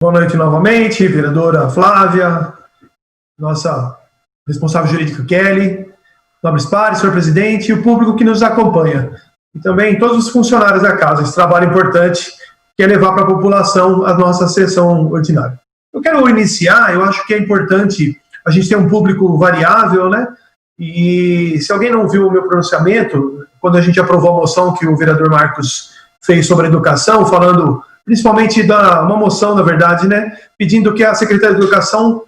Boa noite novamente, vereadora Flávia, nossa responsável jurídica Kelly, nobres pares, senhor presidente e o público que nos acompanha. E também todos os funcionários da casa, esse trabalho importante que é levar para a população a nossa sessão ordinária. Eu quero iniciar, eu acho que é importante a gente ter um público variável, né? E se alguém não viu o meu pronunciamento, quando a gente aprovou a moção que o vereador Marcos fez sobre a educação, falando principalmente uma moção, na verdade, né, pedindo que a Secretaria de Educação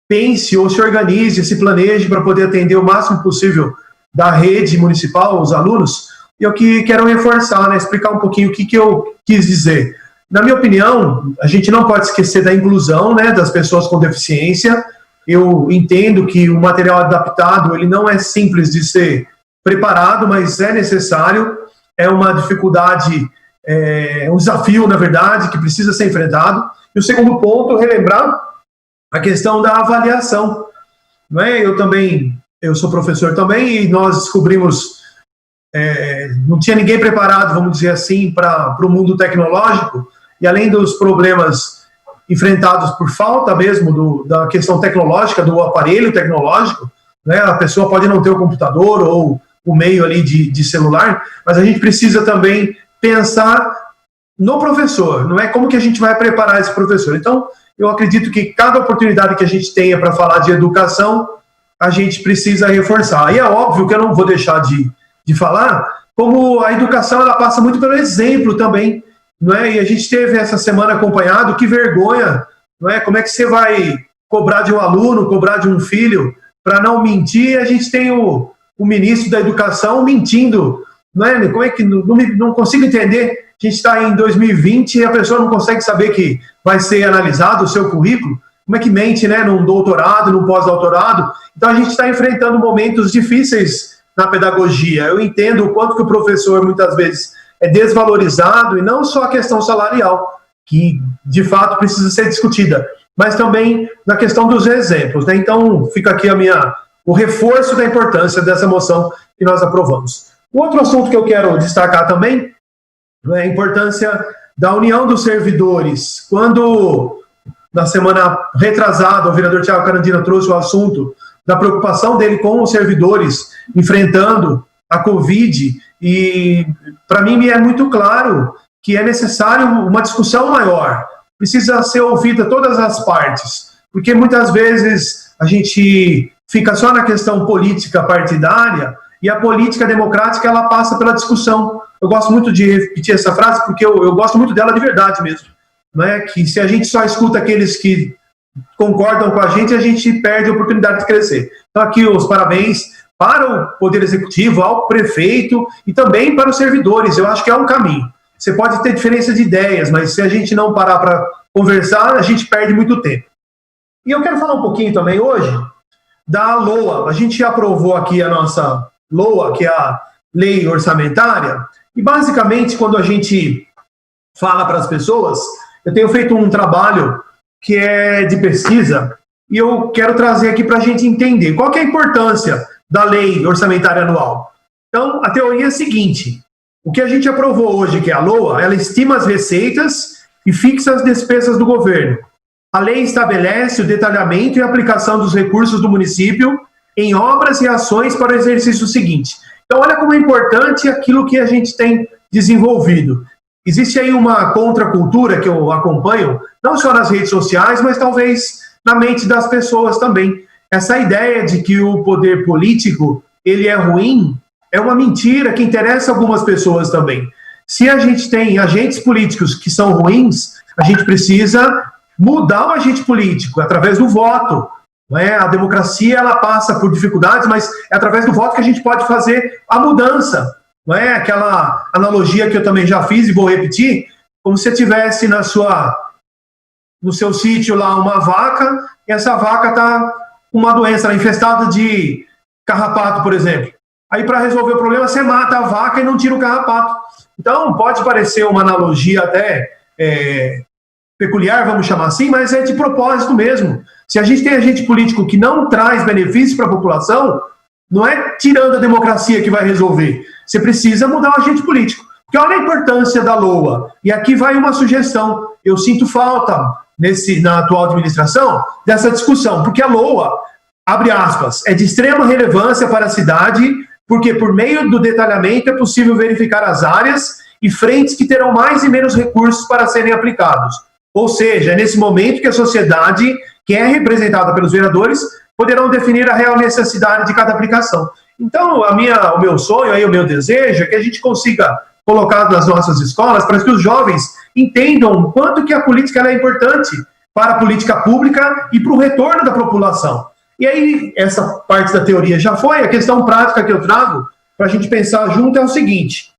pense ou se organize, se planeje para poder atender o máximo possível da rede municipal, os alunos. E eu que quero reforçar, né, explicar um pouquinho o que eu quis dizer. Na minha opinião, a gente não pode esquecer da inclusão, né, das pessoas com deficiência. Eu entendo que o material adaptado ele não é simples de ser preparado, mas é necessário, é uma dificuldade, um desafio, na verdade, que precisa ser enfrentado. E o segundo ponto, relembrar a questão da avaliação. Não é? Eu sou professor também, e nós descobrimos, não tinha ninguém preparado, vamos dizer assim, para o mundo tecnológico, e além dos problemas enfrentados por falta mesmo da questão tecnológica, do aparelho tecnológico, né? A pessoa pode não ter o computador ou o meio ali de celular, mas a gente precisa também pensar no professor, não é como que a gente vai preparar esse professor. Então, eu acredito que cada oportunidade que a gente tenha para falar de educação, a gente precisa reforçar. E é óbvio que eu não vou deixar de falar, como a educação ela passa muito pelo exemplo também, não é? E a gente teve essa semana acompanhado, que vergonha, não é? Como é que você vai cobrar de um aluno, cobrar de um filho, para não mentir? A gente tem o ministro da Educação mentindo, não é? Como é que não consigo entender? A gente está em 2020 e a pessoa não consegue saber que vai ser analisado o seu currículo. Como é que mente, né? Num doutorado, num pós-doutorado? Então a gente está enfrentando momentos difíceis na pedagogia. Eu entendo o quanto que o professor muitas vezes é desvalorizado, e não só a questão salarial, que de fato precisa ser discutida, mas também na questão dos exemplos, né? Então fica aqui o reforço da importância dessa moção que nós aprovamos. O outro assunto que eu quero destacar também é a importância da união dos servidores. Quando, na semana retrasada, o vereador Thiago Carandina trouxe o assunto da preocupação dele com os servidores enfrentando a Covid, e para mim me é muito claro que é necessário uma discussão maior, precisa ser ouvida todas as partes, porque muitas vezes a gente fica só na questão política partidária, e a política democrática ela passa pela discussão. Eu gosto muito de repetir essa frase, porque eu gosto muito dela de verdade mesmo, não é? Que se a gente só escuta aqueles que concordam com a gente perde a oportunidade de crescer. Então aqui os parabéns para o Poder Executivo, ao prefeito e também para os servidores. Eu acho que é um caminho. Você pode ter diferença de ideias, mas se a gente não parar para conversar, a gente perde muito tempo. E eu quero falar um pouquinho também hoje da LOA. A gente aprovou aqui a nossa LOA, que é a Lei Orçamentária, e basicamente quando a gente fala para as pessoas, eu tenho feito um trabalho que é de pesquisa, e eu quero trazer aqui para a gente entender qual que é a importância da Lei Orçamentária Anual. Então, a teoria é a seguinte: o que a gente aprovou hoje, que é a LOA, ela estima as receitas e fixa as despesas do governo. A lei estabelece o detalhamento e aplicação dos recursos do município em obras e ações para o exercício seguinte. Então, olha como é importante aquilo que a gente tem desenvolvido. Existe aí uma contracultura que eu acompanho, não só nas redes sociais, mas talvez na mente das pessoas também. Essa ideia de que o poder político ele é ruim é uma mentira que interessa algumas pessoas também. Se a gente tem agentes políticos que são ruins, a gente precisa mudar o agente político através do voto. Não é? A democracia ela passa por dificuldades, mas é através do voto que a gente pode fazer a mudança. Não é? Aquela analogia que eu também já fiz e vou repetir, como se você tivesse no seu sítio lá uma vaca, e essa vaca está com uma doença infestada de carrapato, por exemplo. Aí, para resolver o problema, você mata a vaca e não tira o carrapato. Então, pode parecer uma analogia até peculiar, vamos chamar assim, mas é de propósito mesmo. Se a gente tem agente político que não traz benefícios para a população, não é tirando a democracia que vai resolver. Você precisa mudar o agente político. Porque olha a importância da LOA. E aqui vai uma sugestão. Eu sinto falta na atual administração dessa discussão, porque a LOA, abre aspas, é de extrema relevância para a cidade, porque por meio do detalhamento é possível verificar as áreas e frentes que terão mais e menos recursos para serem aplicados. Ou seja, é nesse momento que a sociedade, que é representada pelos vereadores, poderão definir a real necessidade de cada aplicação. Então, o meu sonho, aí, o meu desejo é que a gente consiga colocar nas nossas escolas para que os jovens entendam o quanto que a política ela é importante para a política pública e para o retorno da população. E aí, essa parte da teoria já foi, a questão prática que eu trago para a gente pensar junto é o seguinte.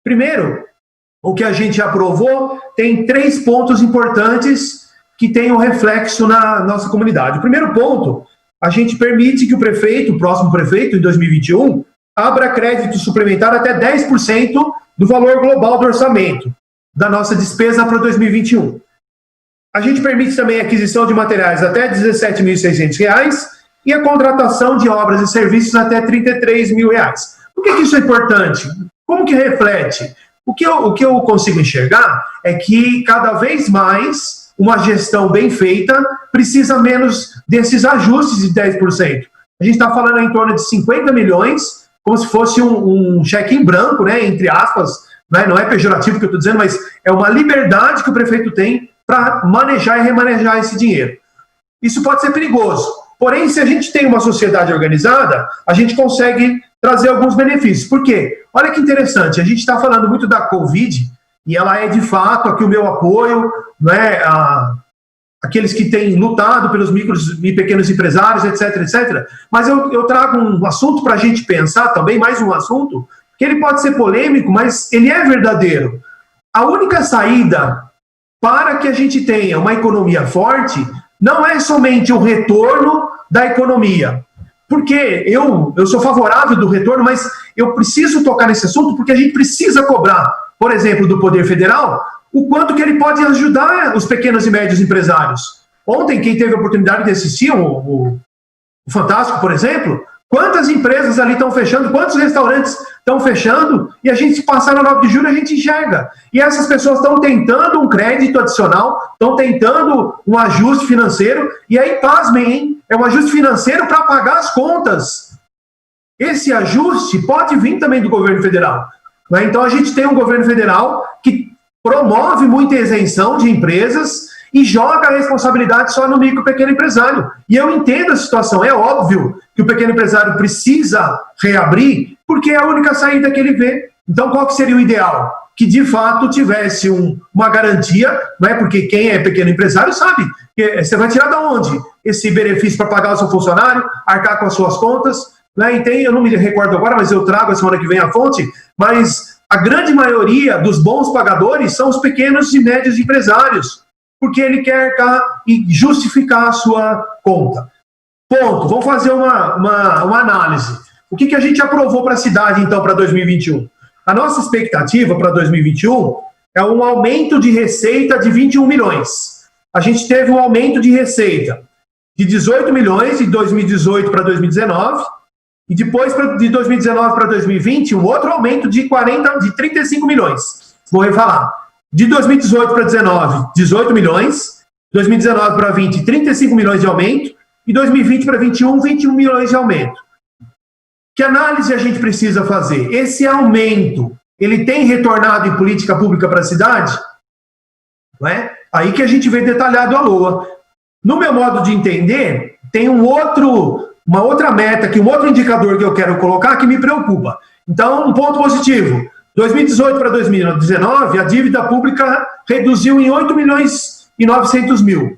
Primeiro, o que a gente aprovou tem 3 pontos importantes que têm um reflexo na nossa comunidade. O primeiro ponto, a gente permite que o próximo prefeito, em 2021, abra crédito suplementar até 10% do valor global do orçamento da nossa despesa para 2021. A gente permite também a aquisição de materiais até R$ 17.600 e a contratação de obras e serviços até R$ 33.000. Por que isso é importante? Como que reflete? O que eu consigo enxergar é que cada vez mais uma gestão bem feita precisa menos desses ajustes de 10%. A gente está falando em torno de 50 milhões, como se fosse um cheque em branco, né, entre aspas, né, não é pejorativo o que eu estou dizendo, mas é uma liberdade que o prefeito tem para manejar e remanejar esse dinheiro. Isso pode ser perigoso. Porém, se a gente tem uma sociedade organizada, a gente consegue trazer alguns benefícios. Por quê? Olha que interessante, a gente está falando muito da Covid, e ela é de fato aqui o meu apoio, né, aqueles que têm lutado pelos micros e pequenos empresários, etc, etc. Mas eu trago um assunto para a gente pensar também, mais um assunto, que ele pode ser polêmico, mas ele é verdadeiro. A única saída para que a gente tenha uma economia forte não é somente o retorno da economia. Porque eu sou favorável do retorno, mas eu preciso tocar nesse assunto porque a gente precisa cobrar, por exemplo, do Poder Federal, o quanto que ele pode ajudar os pequenos e médios empresários. Ontem, quem teve a oportunidade de assistir o Fantástico, por exemplo, quantas empresas ali estão fechando, quantos restaurantes estão fechando, e a gente passar no 9 de julho, a gente enxerga. E essas pessoas estão tentando um crédito adicional, estão tentando um ajuste financeiro, e aí, pasmem, hein? É um ajuste financeiro para pagar as contas. Esse ajuste pode vir também do governo federal. Né? Então, a gente tem um governo federal que promove muita isenção de empresas e joga a responsabilidade só no micro e pequeno empresário. E eu entendo a situação. É óbvio que o pequeno empresário precisa reabrir, porque é a única saída que ele vê. Então, qual que seria o ideal? Que, de fato, tivesse uma garantia, não é? Porque quem é pequeno empresário sabe que você vai tirar de onde esse benefício para pagar o seu funcionário, arcar com as suas contas, né? E tem, eu não me recordo agora, mas eu trago a semana que vem a fonte, mas a grande maioria dos bons pagadores são os pequenos e médios empresários, porque ele quer arcar e justificar a sua conta. Ponto. Vamos fazer uma análise. O que a gente aprovou para a cidade, então, para 2021? A nossa expectativa para 2021 é um aumento de receita de 21 milhões. A gente teve um aumento de receita de 18 milhões de 2018 para 2019, e depois, de 2019 para 2020, um outro aumento de 35 milhões. Vou refalar. De 2018 para 2019, 18 milhões. 2019 para 20, 35 milhões de aumento. E 2020 para 21, 21 milhões de aumento. Que análise a gente precisa fazer? Esse aumento, ele tem retornado em política pública para a cidade? Não é? Aí que a gente vê detalhado a LOA. No meu modo de entender, tem uma outra meta, um outro indicador que eu quero colocar que me preocupa. Então, um ponto positivo. 2018 para 2019, a dívida pública reduziu em 8 milhões e 900 mil.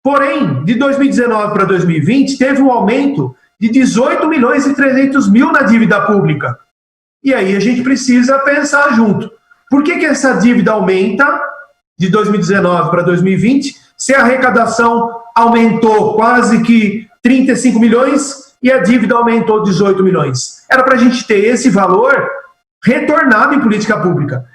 Porém, de 2019 para 2020, teve um aumento de 18 milhões e 300 mil na dívida pública. E aí a gente precisa pensar junto. Por que essa dívida aumenta de 2019 para 2020, se a arrecadação aumentou quase que 35 milhões e a dívida aumentou 18 milhões? Era para a gente ter esse valor retornado em política pública.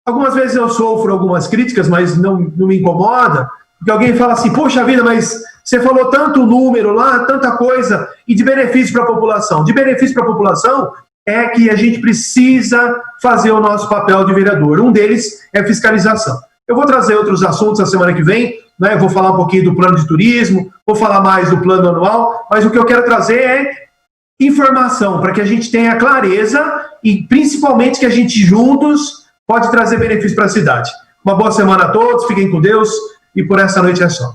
Algumas vezes eu sofro algumas críticas, mas não me incomoda, porque alguém fala assim, poxa vida, mas você falou tanto número lá, tanta coisa, e de benefício para a população. De benefício para a população é que a gente precisa fazer o nosso papel de vereador. Um deles é fiscalização. Eu vou trazer outros assuntos na semana que vem, né? Vou falar um pouquinho do plano de turismo, vou falar mais do plano anual, mas o que eu quero trazer é informação para que a gente tenha clareza e principalmente que a gente juntos pode trazer benefícios para a cidade. Uma boa semana a todos, fiquem com Deus e por essa noite é só.